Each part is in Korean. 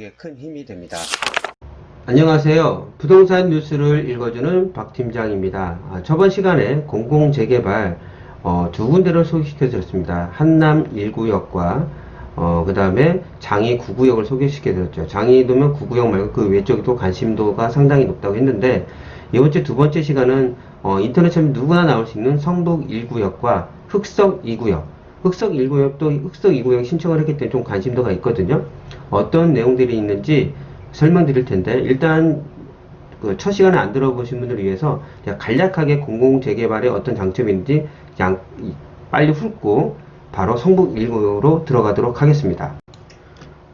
저에게 큰 힘이 됩니다. 안녕하세요. 부동산 뉴스를 읽어주는 박 팀장입니다. 저번 시간에 공공재개발 두 군데를 소개시켜 드렸습니다. 한남 1구역과 그 다음에 장이 9구역을 소개시켜 드렸죠. 장이도면 9구역 말고 그 외쪽에도 관심도가 상당히 높다고 했는데, 이번째 두 번째 시간은 인터넷 찾으면 누구나 나올 수 있는 성북 1구역과 흑석 2구역. 흑석 1구역도 흑석 2구역 신청을 했기 때문에 좀 관심도가 있거든요. 어떤 내용들이 있는지 설명드릴 텐데, 일단 그 첫 시간에 안 들어보신 분들을 위해서 그냥 간략하게 공공재개발의 어떤 장점이 있는지 그냥 빨리 훑고 바로 성북 1구역으로 들어가도록 하겠습니다.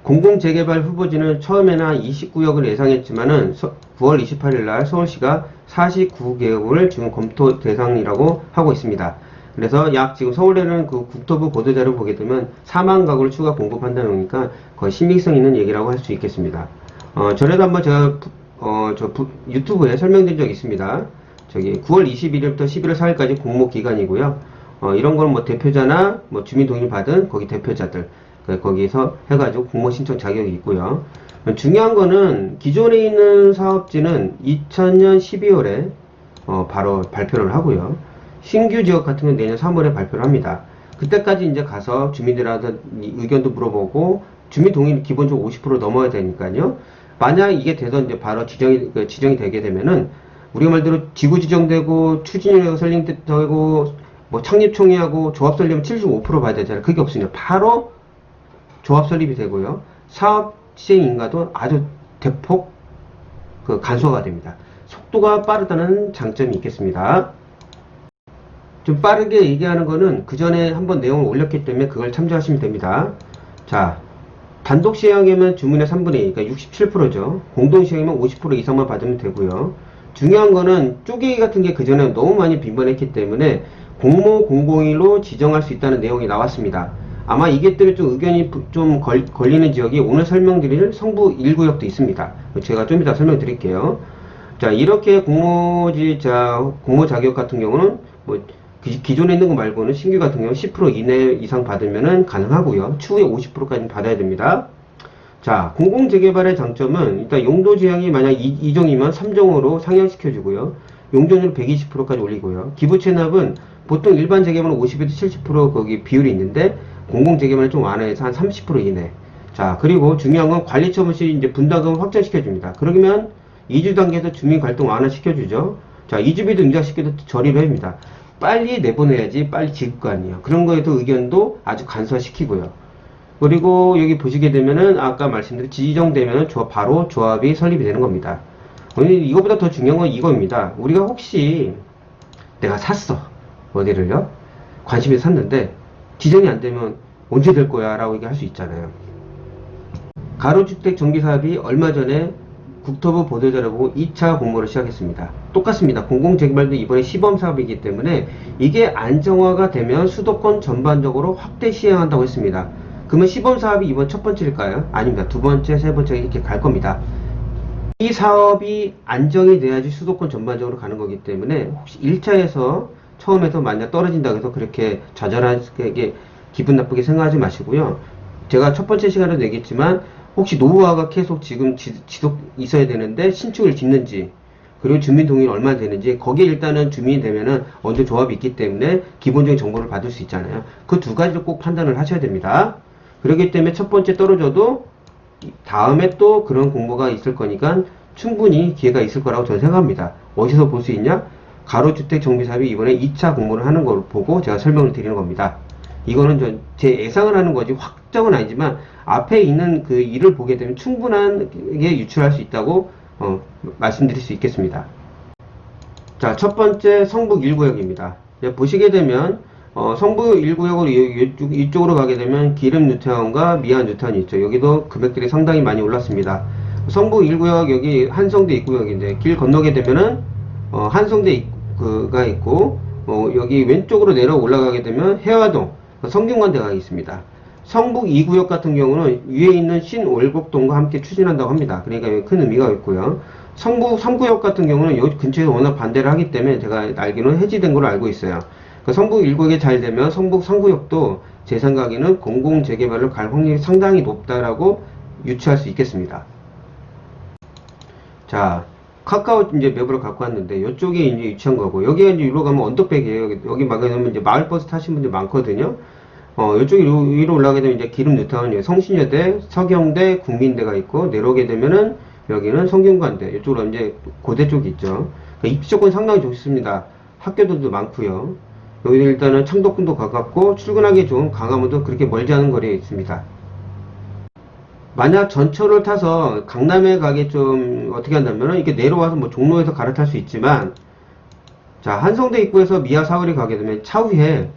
공공재개발 후보지는 처음에는 29구역을 예상했지만은 9월 28일 날 서울시가 49개역을 지금 검토 대상이라고 하고 있습니다. 그래서 약 지금 서울에는 그 국토부 보도자료 보게 되면 4만 가구를 추가 공급한다는 거니까 거의 신빙성 있는 얘기라고 할 수 있겠습니다. 전에도 한번 제가 유튜브에 설명드린 적이 있습니다. 저기 9월 21일부터 11월 4일까지 공모 기간이고요. 이런 건 뭐 대표자나 뭐 주민 동의를 받은 거기 대표자들 거기서 해가지고 공모 신청 자격이 있고요. 중요한 거는 기존에 있는 사업지는 2000년 12월에 바로 발표를 하고요. 신규 지역 같은 건 내년 3월에 발표를 합니다. 그때까지 이제 가서 주민들한테 의견도 물어보고 주민 동의 기본적으로 50% 넘어야 되니까요. 만약 이게 되던 이제 바로 지정이 되게 되면은 우리가 말대로 지구 지정되고 추진위원회가 설립되고 뭐 창립총회하고 조합 설립은 75% 봐야 되잖아요. 그게 없으니까 바로 조합 설립이 되고요. 사업 시행 인가도 아주 대폭 간소화가 됩니다. 속도가 빠르다는 장점이 있겠습니다. 좀 빠르게 얘기하는 거는 그 전에 한번 내용을 올렸기 때문에 그걸 참조하시면 됩니다. 자, 단독 시행하면 주문의 3분의 2, 그러니까 67%죠. 공동 시행이면 50% 이상만 받으면 되고요. 중요한 거는 쪼개기 같은 게 그 전에 너무 많이 빈번했기 때문에 공모 공공일로 지정할 수 있다는 내용이 나왔습니다. 아마 이게 때문에 좀 의견이 좀 걸리는 지역이 오늘 설명드릴 성북 1구역도 있습니다. 제가 좀 이따 설명드릴게요. 자, 이렇게 공모 자격 같은 경우는 뭐 기존에 있는 거 말고는 신규 같은 경우 10% 이내 이상 받으면 가능하고요. 추후에 50%까지 받아야 됩니다. 자, 공공재개발의 장점은 일단 용도 지형이 만약 2종이면 3종으로 상향시켜주고요. 용적률 120%까지 올리고요. 기부 체납은 보통 일반 재개발은 50에서 70% 거기 비율이 있는데 공공재개발은 좀 완화해서 한 30% 이내. 자, 그리고 중요한 건 관리처분 시 이제 분담금을 확정시켜줍니다. 그러면 2주 단계에서 주민 갈등 완화시켜주죠. 자, 이주비도 인가시켜도 저리로 합니다. 빨리 내보내야지 빨리 지을 거 아니에요. 그런 거에도 의견도 아주 간소화시키고요. 그리고 여기 보시게 되면은 아까 말씀드린 지정되면은 바로 조합이 설립이 되는 겁니다. 이거보다 더 중요한 건 이겁니다. 우리가 혹시 내가 샀어 어디를요? 관심이 샀는데 지정이 안 되면 언제 될 거야 라고 얘기할 수 있잖아요. 가로주택 정비사업이 얼마 전에 국토부 보도자료 보고 2차 공모를 시작했습니다. 똑같습니다. 공공재개발도 이번에 시범사업이기 때문에 이게 안정화가 되면 수도권 전반적으로 확대 시행한다고 했습니다. 그러면 시범사업이 이번 첫 번째일까요? 아닙니다. 두 번째, 세 번째 이렇게 갈 겁니다. 이 사업이 안정이 돼야지 수도권 전반적으로 가는 거기 때문에 혹시 1차에서 처음에서 만약 떨어진다고 해서 그렇게 좌절하게 기분 나쁘게 생각하지 마시고요. 제가 첫 번째 시간에도 얘기했지만 혹시 노후화가 계속 지금 지속 있어야 되는데 신축을 짓는지 그리고 주민 동의는 얼마나 되는지 거기에 일단은 주민이 되면은 언제 조합이 있기 때문에 기본적인 정보를 받을 수 있잖아요. 그 두 가지를 꼭 판단을 하셔야 됩니다. 그렇기 때문에 첫 번째 떨어져도 다음에 또 그런 공모가 있을 거니까 충분히 기회가 있을 거라고 저는 생각합니다. 어디서 볼 수 있냐? 가로주택 정비사업이 이번에 2차 공모를 하는 걸 보고 제가 설명을 드리는 겁니다. 이거는 제 예상을 하는 거지 확정은 아니지만 앞에 있는 그 일을 보게 되면 충분하게 유출할 수 있다고 말씀드릴 수 있겠습니다. 자, 첫 번째 성북 1구역입니다. 보시게 되면 성북 1구역으로 이쪽으로 가게 되면 기름 뉴타운과 미안 뉴타운이 있죠. 여기도 금액들이 상당히 많이 올랐습니다. 성북 1구역 여기 한성대 입구역인데 길 건너게 되면은 한성대 입구가 있고 여기 왼쪽으로 내려 올라가게 되면 해화동 성균관대가 있습니다. 성북 2구역 같은 경우는 위에 있는 신월곡동과 함께 추진한다고 합니다. 그러니까 큰 의미가 있고요. 성북 3구역 같은 경우는 여기 근처에서 워낙 반대를 하기 때문에 제가 알기로는 해지된 걸로 알고 있어요. 성북 1구역이 잘 되면 성북 3구역도 제 생각에는 공공재개발을 갈 확률이 상당히 높다라고 유추할 수 있겠습니다. 자, 카카오 이제 맵으로 갖고 왔는데, 이쪽에 이제 유치한 거고, 여기가 이제 위로 가면 언덕백이에요. 여기 막 가면 이제 마을버스 타신 분들 많거든요. 이쪽에 위로 올라가게 되면 이제 기름 뉴타운, 성신여대, 서경대, 국민대가 있고, 내려오게 되면은 여기는 성균관대, 이쪽으로 이제 고대 쪽이 있죠. 그러니까 입지 조건 상당히 좋습니다. 학교들도 많고요. 여기는 일단은 창덕궁도 가깝고, 출근하기 좋은 강화문도 그렇게 멀지 않은 거리에 있습니다. 만약 전철을 타서 강남에 가게 좀 어떻게 한다면 이렇게 내려와서 뭐 종로에서 갈아탈 수 있지만, 자, 한성대 입구에서 미아 사거리 가게 되면 차후에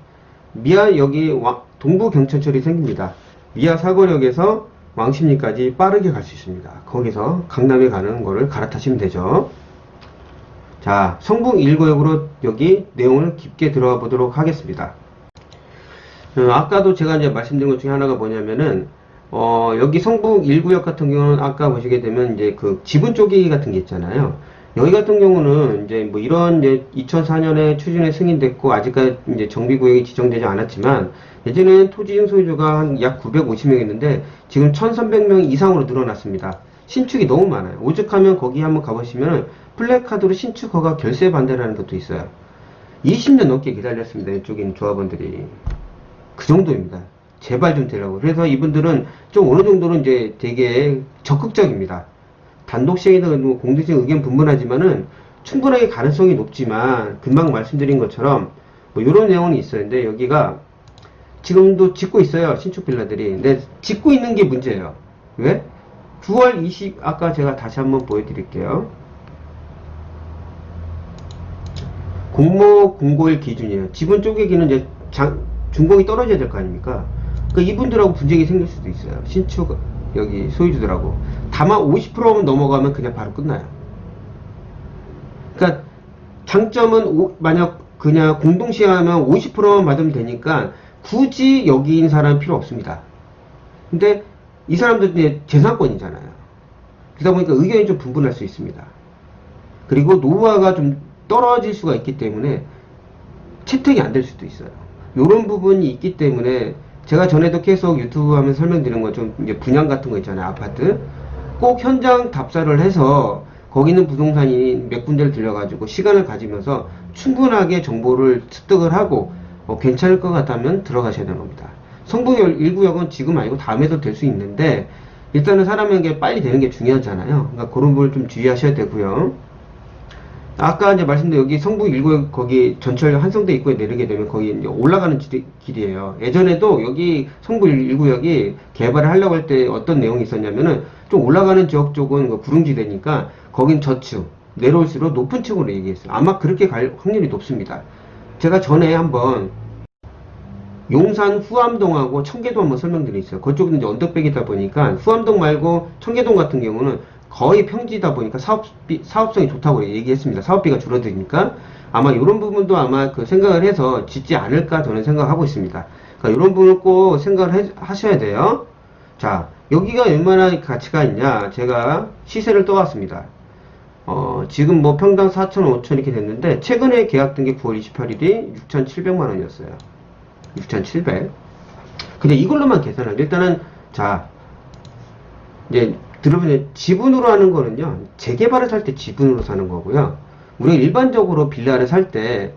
미아 여기 동부 경천철이 생깁니다. 미아 사거리역에서 왕십리까지 빠르게 갈 수 있습니다. 거기서 강남에 가는 거를 갈아타시면 되죠. 자, 성북 1구역으로 여기 내용을 깊게 들어가 보도록 하겠습니다. 아까도 제가 이제 말씀드린 것 중에 하나가 뭐냐면은 여기 성북 1구역 같은 경우는 아까 보시게 되면 이제 그 지분 쪼개기 같은 게 있잖아요. 여기 같은 경우는 이제 뭐 이런 이제 2004년에 추진에 승인됐고 아직까지 이제 정비구역이 지정되지 않았지만 예전에는 토지증 소유주가 한 약 950명이었는데 지금 1300명 이상으로 늘어났습니다. 신축이 너무 많아요. 오죽하면 거기 한번 가보시면 플래카드로 신축 허가 결세 반대라는 것도 있어요. 20년 넘게 기다렸습니다. 이쪽에 있는 조합원들이. 그 정도입니다. 제발 좀 되라고. 그래서 이분들은 좀 어느 정도는 이제 되게 적극적입니다. 단독 시행이든 뭐 공동시행 의견 분분하지만은 충분하게 가능성이 높지만 금방 말씀드린 것처럼 뭐 이런 내용은 있었는데 여기가 지금도 짓고 있어요. 신축 빌라들이. 근데 짓고 있는 게 문제예요. 왜? 9월 20 아까 제가 다시 한번 보여드릴게요. 공모 공고일 기준이에요. 지분 쪼개기는 이제 준공이 떨어져야 될 거 아닙니까? 그러니까 이분들하고 분쟁이 생길 수도 있어요. 신축 여기 소유주들하고. 다만 50%만 넘어가면 그냥 바로 끝나요. 그러니까 장점은 만약 그냥 공동시행하면 50%만 받으면 되니까 굳이 여기 있는 사람은 필요 없습니다. 근데 이 사람들 이제 재산권이잖아요. 그러다 보니까 의견이 좀 분분할 수 있습니다. 그리고 노후화가 좀 떨어질 수가 있기 때문에 채택이 안 될 수도 있어요. 이런 부분이 있기 때문에 제가 전에도 계속 유튜브 하면 설명드린 거 좀 이제 분양 같은 거 있잖아요. 아파트 꼭 현장 답사를 해서 거기 있는 부동산이 몇 군데를 들려가지고 시간을 가지면서 충분하게 정보를 습득을 하고 괜찮을 것 같다면 들어가셔야 되는 겁니다. 성북 1구역은 지금 아니고 다음에도 될 수 있는데 일단은 사람에게 빨리 되는 게 중요하잖아요. 그러니까 그런 부분을 좀 주의하셔야 되고요. 아까 이제 말씀드린 여기 성북 1구역 거기 전철 한성대 입구에 내리게 되면 거기 이제 올라가는 길이에요. 예전에도 여기 성북 1구역이 개발을 하려고 할 때 어떤 내용이 있었냐면은 좀 올라가는 지역 쪽은 구릉지대니까 거긴 저층 내려올수록 높은 층으로 얘기했어요. 아마 그렇게 갈 확률이 높습니다. 제가 전에 한번 용산 후암동하고 청계동 한번 설명드렸어요. 그쪽은 이제 언덕백이다 보니까 후암동 말고 청계동 같은 경우는 거의 평지다 보니까 사업성이 좋다고 얘기했습니다. 사업비가 줄어드니까 아마 이런 부분도 아마 그 생각을 해서 짓지 않을까 저는 생각하고 있습니다. 그러니까 이런 부분을 꼭 생각을 하셔야 돼요. 자, 여기가 얼마나 가치가 있냐? 제가 시세를 떠왔습니다. 지금 뭐 평당 4천, 5천 이렇게 됐는데 최근에 계약된 게 9월 28일이 6,700만 원이었어요. 6,700. 근데 이걸로만 계산하면 일단은 자 이제 들어보면 지분으로 하는 거는요, 재개발을 살 때 지분으로 사는 거고요. 우리가 일반적으로 빌라를 살 때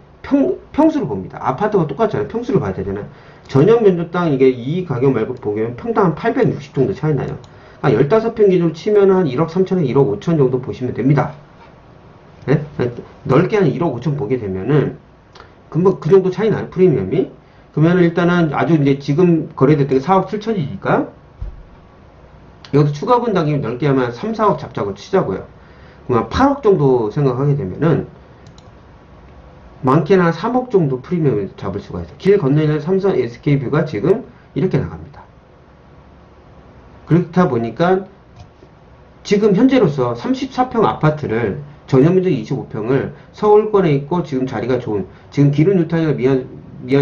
평수를 봅니다. 아파트가 똑같잖아요. 평수를 봐야 되잖아요. 전용 면적 땅 이게 이 가격 말고 보면 평당 한 860 정도 차이 나요. 한 15평 기준으로 치면 한 1억 3천에 1억 5천 정도 보시면 됩니다. 네? 넓게 한 1억 5천 보게 되면은 그 정도 차이 나요. 프리미엄이. 그러면 일단은 아주 이제 지금 거래됐던 게 4억 7천이니까 여기서 추가 분담금 넓게 하면 3, 4억 잡자고 치자고요. 그러면 8억 정도 생각하게 되면은 많게는 한 3억 정도 프리미엄을 잡을 수가 있어요. 길 건너는 삼성 SK뷰가 지금 이렇게 나갑니다. 그렇다 보니까 지금 현재로서 34평 아파트를 전용면적 25평을 서울권에 있고 지금 자리가 좋은 지금 기름 뉴턴이나 미안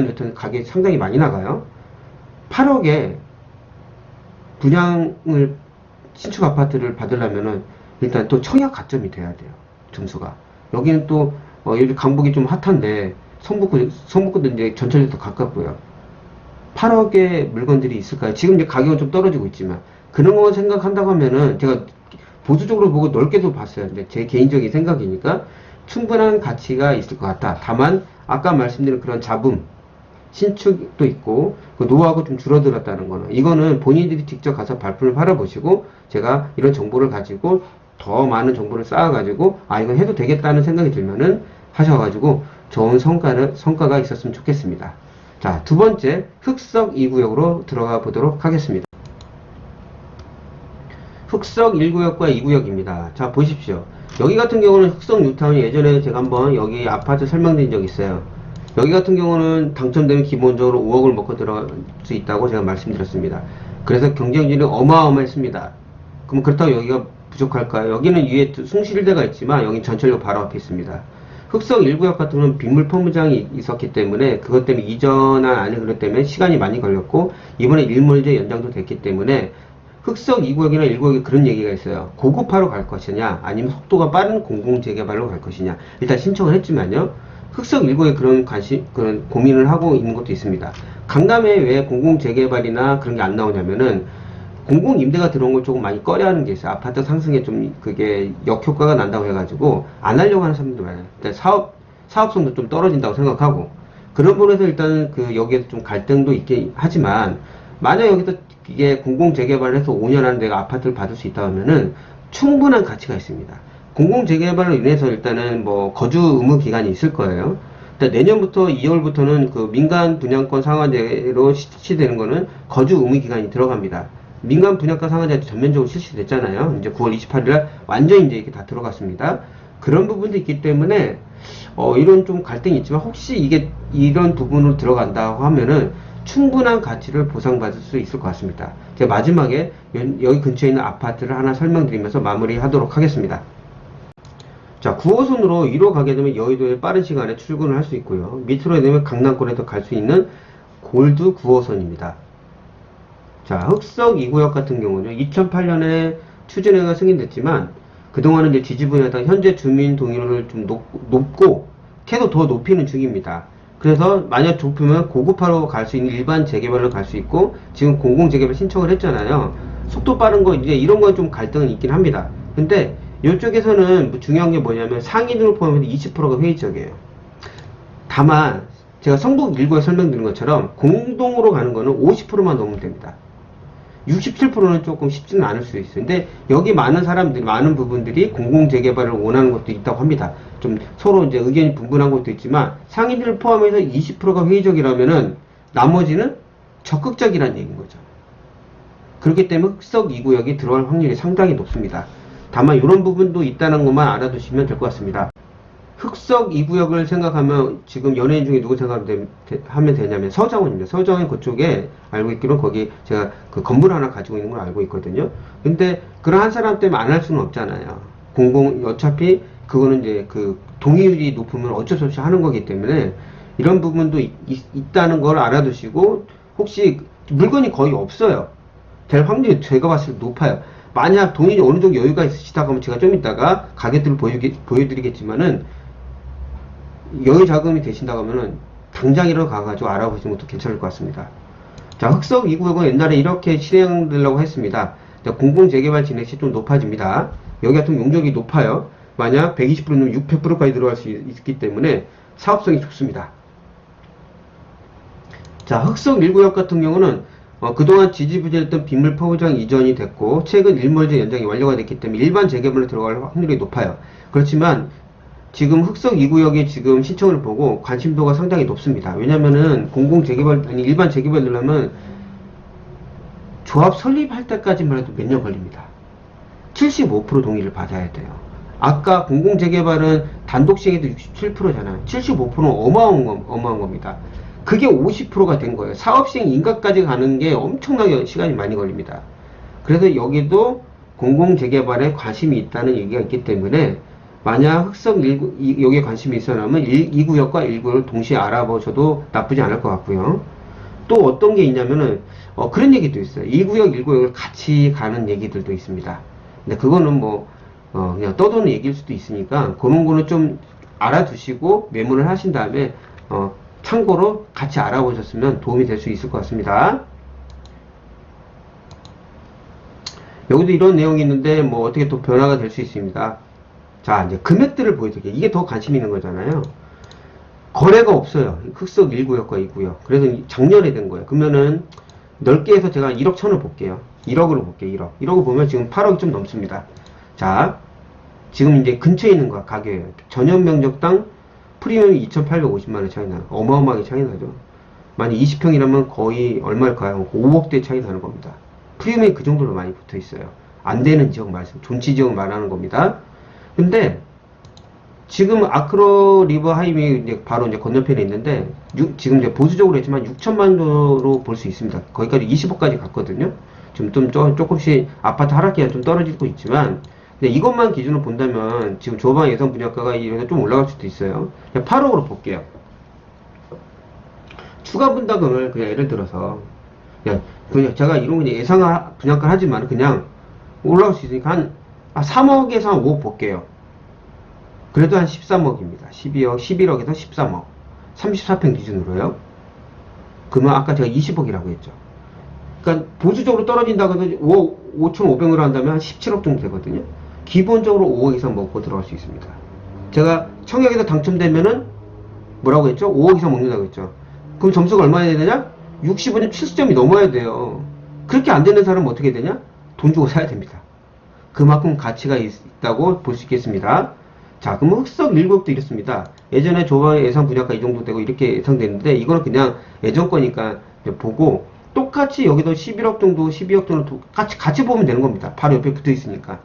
뉴턴 가격이 상당히 많이 나가요. 8억에 분양을 신축 아파트를 받으려면은 일단 또 청약 가점이 돼야 돼요. 점수가. 여기는 또 여기 강북이 좀 핫한데 성북구도 이제 전철에서 가깝고요. 8억의 물건들이 있을까요? 지금 이제 가격은 좀 떨어지고 있지만 그런 거 생각한다고 하면은 제가 보수적으로 보고 넓게도 봤어요. 근데 제 개인적인 생각이니까 충분한 가치가 있을 것 같다. 다만 아까 말씀드린 그런 잡음, 신축도 있고 그 노하우가 좀 줄어들었다는 거는 이거는 본인들이 직접 가서 발품을 팔아보시고 제가 이런 정보를 가지고 더 많은 정보를 쌓아가지고 아 이거 해도 되겠다는 생각이 들면은 하셔가지고 좋은 성과가 있었으면 좋겠습니다. 자, 두 번째 흑석 2구역으로 들어가 보도록 하겠습니다. 흑석 1구역과 2구역입니다. 자, 보십시오. 여기 같은 경우는 흑석 뉴타운이 예전에 제가 한번 여기 아파트 설명드린 적 있어요. 여기 같은 경우는 당첨되면 기본적으로 5억을 먹고 들어갈 수 있다고 제가 말씀드렸습니다. 그래서 경쟁률이 어마어마했습니다. 그럼 그렇다고 여기가 부족할까요? 여기는 위에 숭실대가 있지만 여기 전철역 바로 앞에 있습니다. 흑석 1구역 같은 경우는 빗물 펌프장이 있었기 때문에 그것 때문에 이전한 안에 그것 때문에 시간이 많이 걸렸고 이번에 일몰제 연장도 됐기 때문에 흑석 2구역이나 1구역에 그런 얘기가 있어요. 고급화로 갈 것이냐 아니면 속도가 빠른 공공재개발로 갈 것이냐. 일단 신청을 했지만요. 흑석 1구역에 그런 고민을 하고 있는 것도 있습니다. 강남에 왜 공공재개발이나 그런 게 안 나오냐면은 공공임대가 들어온 걸 조금 많이 꺼려하는 게 있어요. 아파트 상승에 좀 그게 역효과가 난다고 해가지고 안 하려고 하는 사람들도 많아요. 일단 사업성도 좀 떨어진다고 생각하고 그런 부분에서 일단 그 여기에서 좀 갈등도 있긴 하지만 만약 여기서 이게 공공재개발을 해서 5년 안에 내가 아파트를 받을 수 있다 하면은 충분한 가치가 있습니다. 공공재개발로 인해서 일단은 뭐 거주 의무 기간이 있을 거예요. 일단 내년부터 2월부터는 그 민간 분양권 상한제로 실시되는 거는 거주 의무 기간이 들어갑니다. 민간 분양가 상한제 전면적으로 실시됐잖아요. 이제 9월 28일날 완전히 이제 이렇게 다 들어갔습니다. 그런 부분도 있기 때문에 이런 좀 갈등이 있지만 혹시 이게 이런 부분으로 들어간다고 하면은 충분한 가치를 보상받을 수 있을 것 같습니다. 제가 마지막에 여기 근처에 있는 아파트를 하나 설명드리면서 마무리하도록 하겠습니다. 자, 9호선으로 1호 가게 되면 여의도에 빠른 시간에 출근을 할 수 있고요. 밑으로 되면 강남권에도 갈 수 있는 골드 9호선입니다. 자, 흑석 2구역 같은 경우는 2008년에 추진회가 승인됐지만 그동안은 이제 지지부진하다가 현재 주민 동의율을 좀 높고 계속 더 높이는 중입니다. 그래서 만약 좁히면 고급화로 갈 수 있는 일반 재개발로 갈 수 있고 지금 공공재개발 신청을 했잖아요. 속도 빠른 거 이제 이런 건 좀 갈등은 있긴 합니다. 근데 이쪽에서는 중요한 게 뭐냐면 상인을 포함해서 20%가 회의적이에요. 다만 제가 성북 1구에 설명드린 것처럼 공동으로 가는 거는 50%만 넘으면 됩니다. 67%는 조금 쉽지는 않을 수 있어요. 근데 여기 많은 사람들이, 많은 부분들이 공공재개발을 원하는 것도 있다고 합니다. 좀 서로 이제 의견이 분분한 것도 있지만 상인들을 포함해서 20%가 회의적이라면은 나머지는 적극적이라는 얘기인 거죠. 그렇기 때문에 흑석 2구역이 들어갈 확률이 상당히 높습니다. 다만 이런 부분도 있다는 것만 알아두시면 될 것 같습니다. 흑석 2구역을 생각하면 지금 연예인 중에 누구 생각하면 되냐면 서장훈입니다. 서장훈 그쪽에 알고 있기로 거기 제가 그 건물 하나 가지고 있는 걸 알고 있거든요. 근데 그런 한 사람 때문에 안 할 수는 없잖아요. 어차피 그거는 이제 그 동의율이 높으면 어쩔 수 없이 하는 거기 때문에 이런 부분도 있다는 걸 알아두시고 혹시 물건이 거의 없어요. 될 확률이 제가 봤을 때 높아요. 만약 돈이 어느 정도 여유가 있으시다 그러면 제가 좀 이따가 가격들을 보여드리겠지만은 여유 자금이 되신다고 하면은 당장이라도 가가지고 알아보시는 것도 괜찮을 것 같습니다. 자, 흑석 2구역은 옛날에 이렇게 실행되려고 했습니다. 공공재개발 진행시 좀 높아집니다. 여기 같은 용적이 높아요. 만약 120%면 600%까지 들어갈 수 있기 때문에 사업성이 좋습니다. 자, 흑석 1구역 같은 경우는 그동안 지지부진했던 빗물 포장 이전이 됐고 최근 일몰제 연장이 완료가 됐기 때문에 일반 재개발로 들어갈 확률이 높아요. 그렇지만 지금 흑석 2구역에 지금 신청을 보고 관심도가 상당히 높습니다. 왜냐면은 일반 재개발 되려면 조합 설립할 때까지만 해도 몇 년 걸립니다. 75% 동의를 받아야 돼요. 아까 공공재개발은 단독 시행에도 67%잖아요. 75%는 어마어마한 겁니다. 그게 50%가 된 거예요. 사업 시행 인가까지 가는 게 엄청나게 시간이 많이 걸립니다. 그래서 여기도 공공재개발에 관심이 있다는 얘기가 있기 때문에 만약 흑석 1구, 여기에 관심이 있어라면 2구역과 1구역을 동시에 알아보셔도 나쁘지 않을 것 같고요. 또 어떤 게 있냐면은 그런 얘기도 있어요. 2구역, 1구역을 같이 가는 얘기들도 있습니다. 근데 그거는 뭐 그냥 떠도는 얘기일 수도 있으니까 그런 거는 좀 알아두시고 메모를 하신 다음에 참고로 같이 알아보셨으면 도움이 될 수 있을 것 같습니다. 여기도 이런 내용이 있는데 뭐 어떻게 또 변화가 될 수 있습니다. 자, 이제 금액들을 보여드릴게요. 이게 더 관심 있는 거잖아요. 거래가 없어요. 흑석 1구역과 2구역. 그래서 작년에 된 거예요. 그러면은 넓게 해서 제가 1억 천을 볼게요. 1억으로 볼게요. 1억. 1억을 보면 지금 8억이 좀 넘습니다. 자, 지금 이제 근처에 있는 거야. 가격이에요. 전용 면적당 프리미엄이 2,850만원 차이 나요. 어마어마하게 차이 나죠. 만약 20평이라면 거의 얼마일까요? 5억대 차이 나는 겁니다. 프리미엄이 그 정도로 많이 붙어 있어요. 안 되는 지역 말씀, 존치 지역 말하는 겁니다. 근데 지금 아크로 리버 하임이 이제 바로 이제 건너편에 있는데 지금 이제 보수적으로 했지만 6천만 원으로 볼 수 있습니다. 거기까지 20억까지 갔거든요. 지금 좀 조금씩 아파트 하락기가 좀 떨어지고 있지만 근데 이것만 기준으로 본다면 지금 조방 예상 분양가가 이래서 좀 올라갈 수도 있어요. 그냥 8억으로 볼게요. 추가 분담금을 그냥 예를 들어서 그냥 제가 이런 거 예상 분양가 하지만 그냥 올라갈 수 있으니까 한 3억에서 한 5억 볼게요. 그래도 한 13억입니다. 12억, 11억에서 13억. 34평 기준으로요. 그러면 아까 제가 20억이라고 했죠. 그러니까 보수적으로 떨어진다고 해서 5,500으로 한다면 한 17억 정도 되거든요. 기본적으로 5억 이상 먹고 들어갈 수 있습니다. 제가 청약에서 당첨되면은 뭐라고 했죠? 5억 이상 먹는다고 했죠. 그럼 점수가 얼마나 해야 되냐? 65점, 70점이 넘어야 돼요. 그렇게 안 되는 사람은 어떻게 되냐? 돈 주고 사야 됩니다. 그만큼 가치가 있다고 볼 수 있겠습니다. 자, 그럼 흑석 1구역도 이렇습니다. 예전에 조방의 예상 분양가 이 정도 되고 이렇게 예상됐는데 이거는 그냥 예전 거니까 보고 똑같이 여기도 11억 정도, 12억 정도 같이 보면 되는 겁니다. 바로 옆에 붙어 있으니까.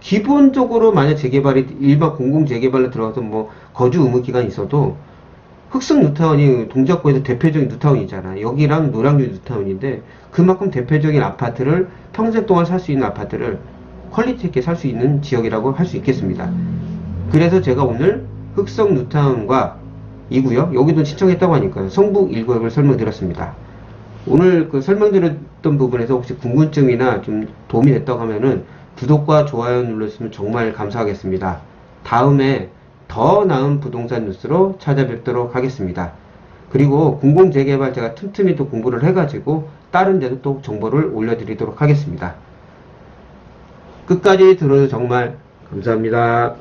기본적으로 만약 재개발이 일반 공공 재개발로 들어가서 뭐 거주 의무 기간이 있어도 흑석 뉴타운이 동작구에서 대표적인 뉴타운이잖아. 여기랑 노량주 뉴타운인데 그만큼 대표적인 아파트를 평생 동안 살 수 있는 아파트를 퀄리티 있게 살 수 있는 지역이라고 할 수 있겠습니다. 그래서 제가 오늘 흑석 뉴타운과 2구역 여기도 신청했다고 하니까요. 성북 1구역을 설명드렸습니다. 오늘 그 설명드렸던 부분에서 혹시 궁금증이나 좀 도움이 됐다고 하면은 구독과 좋아요 눌러주시면 정말 감사하겠습니다. 다음에 더 나은 부동산 뉴스로 찾아뵙도록 하겠습니다. 그리고 공공재개발 제가 틈틈이 또 공부를 해가지고 다른 데도 또 정보를 올려드리도록 하겠습니다. 끝까지 들어줘서 정말 감사합니다.